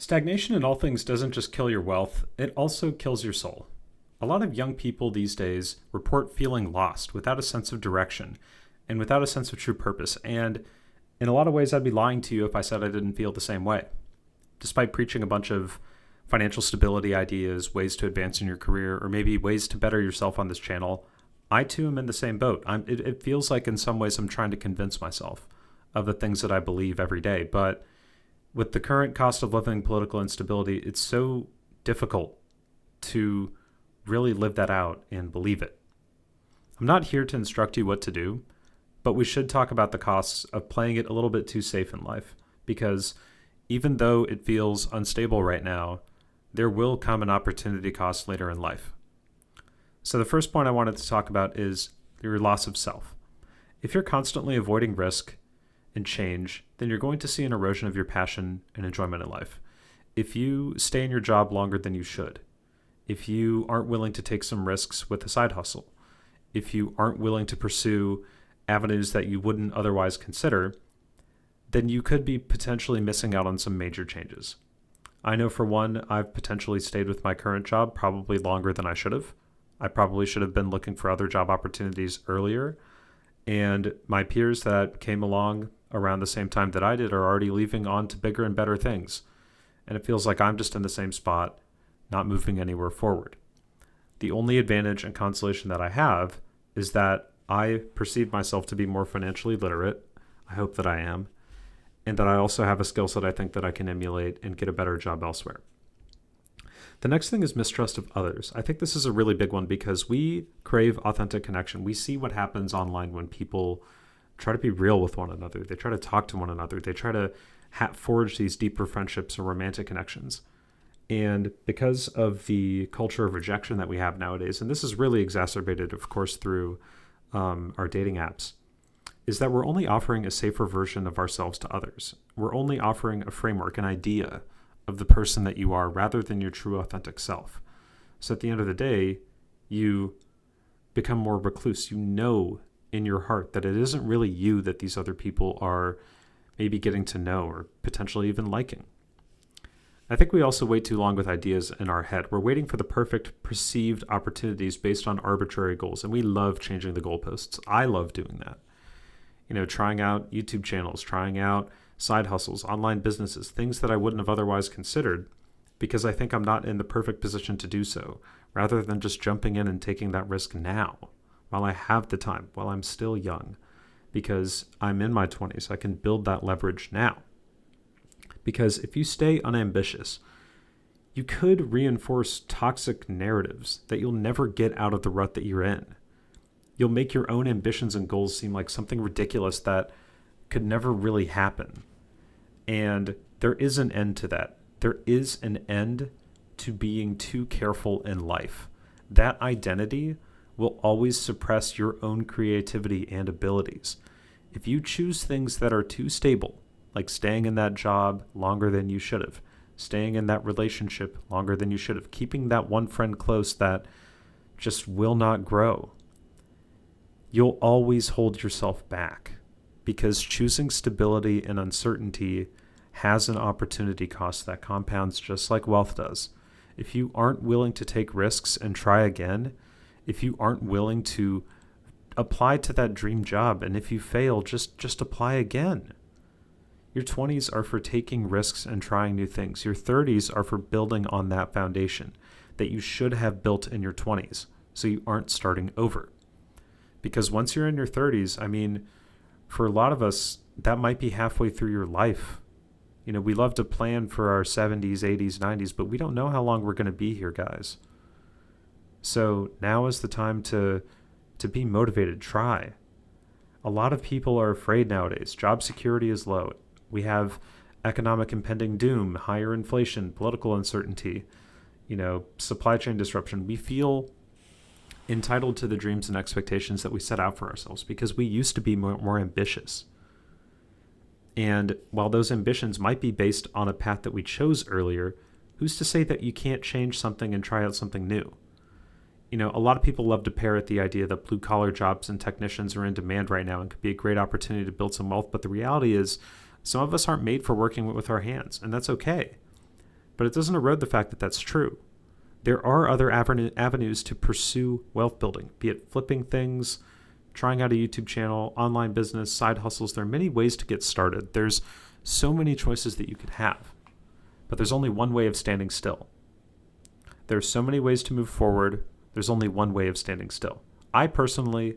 Stagnation in all things doesn't just kill your wealth, it also kills your soul. A lot of young people these days report feeling lost, without a sense of direction, and without a sense of true purpose. And in a lot of ways, I'd be lying to you if I said I didn't feel the same way. Despite preaching a bunch of financial stability ideas, ways to advance in your career, or maybe ways to better yourself on this channel, I too am in the same boat. It feels like in some ways I'm trying to convince myself of the things that I believe every day. But with the current cost of living, political instability, it's so difficult to really live that out and believe it. I'm not here to instruct you what to do, but we should talk about the costs of playing it a little bit too safe in life, because even though it feels unstable right now, there will come an opportunity cost later in life. So the first point I wanted to talk about is your loss of self. If you're constantly avoiding risk and change, then you're going to see an erosion of your passion and enjoyment in life. If you stay in your job longer than you should, if you aren't willing to take some risks with a side hustle, if you aren't willing to pursue avenues that you wouldn't otherwise consider, then you could be potentially missing out on some major changes. I know for one, I've potentially stayed with my current job probably longer than I should have. I probably should have been looking for other job opportunities earlier. And my peers that came along around the same time that I did are already leaving on to bigger and better things. And it feels like I'm just in the same spot, not moving anywhere forward. The only advantage and consolation that I have is that I perceive myself to be more financially literate. I hope that I am. And that I also have a skill set I think that I can emulate and get a better job elsewhere. The next thing is mistrust of others. I think this is a really big one because we crave authentic connection. We see what happens online when people try to be real with one another. They try to talk to one another. They try to forge these deeper friendships or romantic connections. And because of the culture of rejection that we have nowadays, and this is really exacerbated, of course, through our dating apps, is that we're only offering a safer version of ourselves to others. We're only offering a framework, an idea of the person that you are rather than your true authentic self. So at the end of the day, you become more recluse. You know in your heart that it isn't really you that these other people are maybe getting to know or potentially even liking. I think we also wait too long with ideas in our head. We're waiting for the perfect perceived opportunities based on arbitrary goals, and we love changing the goalposts. I love doing that. Trying out YouTube channels, trying out side hustles, online businesses, things that I wouldn't have otherwise considered because I think I'm not in the perfect position to do so, rather than just jumping in and taking that risk now while I have the time, while I'm still young, because I'm in my 20s. I can build that leverage now. Because if you stay unambitious, you could reinforce toxic narratives that you'll never get out of the rut that you're in. You'll make your own ambitions and goals seem like something ridiculous that could never really happen. And there is an end to that. There is an end to being too careful in life. That identity will always suppress your own creativity and abilities. If you choose things that are too stable, like staying in that job longer than you should have, staying in that relationship longer than you should have, keeping that one friend close that just will not grow, you'll always hold yourself back, because choosing stability and uncertainty has an opportunity cost that compounds just like wealth does. If you aren't willing to take risks and try again, if you aren't willing to apply to that dream job, and if you fail, just apply again. Your 20s are for taking risks and trying new things. Your 30s are for building on that foundation that you should have built in your 20s, so you aren't starting over. Because once you're in your 30s, for a lot of us, that might be halfway through your life. We love to plan for our 70s, 80s, 90s, but we don't know how long we're going to be here, guys. So now is the time to be motivated, try. A lot of people are afraid nowadays. Job security is low. We have economic impending doom, higher inflation, political uncertainty, supply chain disruption. We feel entitled to the dreams and expectations that we set out for ourselves because we used to be more ambitious. And while those ambitions might be based on a path that we chose earlier, who's to say that you can't change something and try out something new? A lot of people love to parrot the idea that blue-collar jobs and technicians are in demand right now and could be a great opportunity to build some wealth, but the reality is some of us aren't made for working with our hands, and that's okay. but it doesn't erode the fact that that's true. There are other avenues to pursue wealth building, be it flipping things, trying out a YouTube channel, online business, side hustles. There are many ways to get started. There's so many choices that you could have, but there's only one way of standing still. There's so many ways to move forward. There's only one way of standing still. I personally,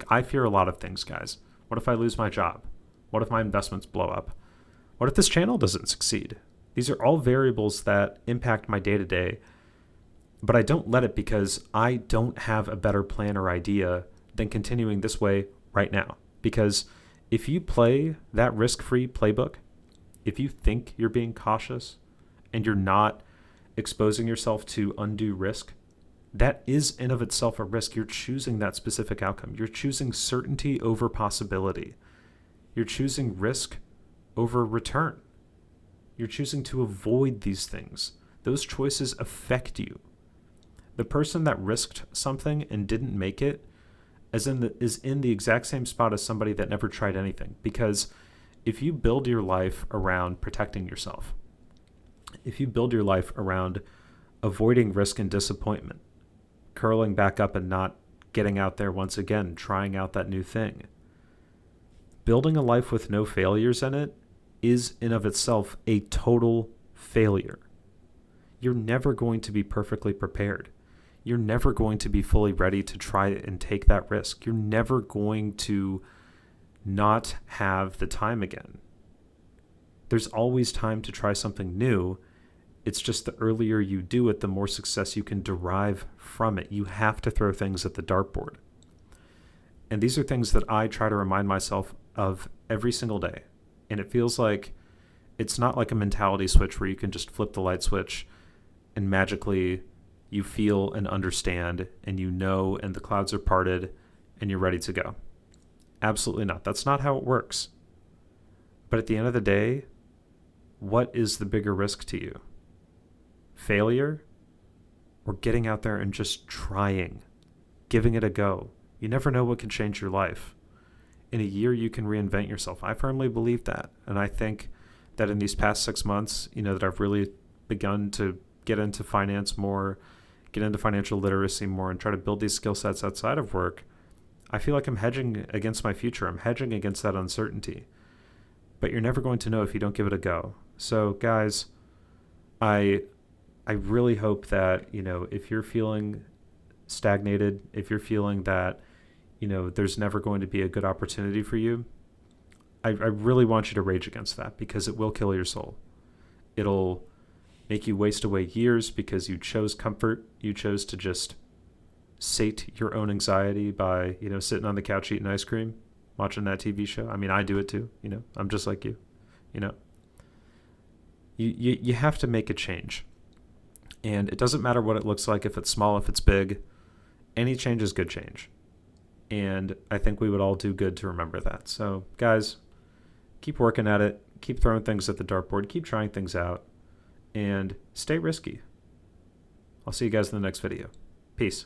I fear a lot of things, guys. What if I lose my job? What if my investments blow up? What if this channel doesn't succeed? These are all variables that impact my day-to-day, but I don't let it because I don't have a better plan or idea than continuing this way right now. Because if you play that risk-free playbook, if you think you're being cautious and you're not exposing yourself to undue risk, that is in of itself a risk. You're choosing that specific outcome. You're choosing certainty over possibility. You're choosing risk over return. You're choosing to avoid these things. Those choices affect you. The person that risked something and didn't make it is in the exact same spot as somebody that never tried anything. Because if you build your life around protecting yourself, if you build your life around avoiding risk and disappointment, curling back up and not getting out there once again, trying out that new thing, building a life with no failures in it is in of itself a total failure. You're never going to be perfectly prepared. You're never going to be fully ready to try and take that risk. You're never going to not have the time again. There's always time to try something new. It's just the earlier you do it, the more success you can derive from it. You have to throw things at the dartboard. And these are things that I try to remind myself of every single day. And it feels like it's not like a mentality switch where you can just flip the light switch and magically you feel and understand and you know and the clouds are parted and you're ready to go. Absolutely not. That's not how it works. But at the end of the day, what is the bigger risk to you? Failure or getting out there and just trying, giving it a go? You never know what can change your life. In a year, you can reinvent yourself. I firmly believe that. And I think that in these past 6 months, that I've really begun to get into finance more, get into financial literacy more, and try to build these skill sets outside of work, I feel like I'm hedging against my future. I'm hedging against that uncertainty. But you're never going to know if you don't give it a go. So, guys, I really hope that, if you're feeling stagnated, if you're feeling that, there's never going to be a good opportunity for you, I really want you to rage against that because it will kill your soul. It'll make you waste away years because you chose comfort. You chose to just sate your own anxiety by, sitting on the couch eating ice cream, watching that TV show. I mean, I do it too. I'm just like you. You have to make a change. And it doesn't matter what it looks like, if it's small, if it's big. Any change is good change. And I think we would all do good to remember that. So, guys, keep working at it. Keep throwing things at the dartboard. Keep trying things out. And stay risky. I'll see you guys in the next video. Peace.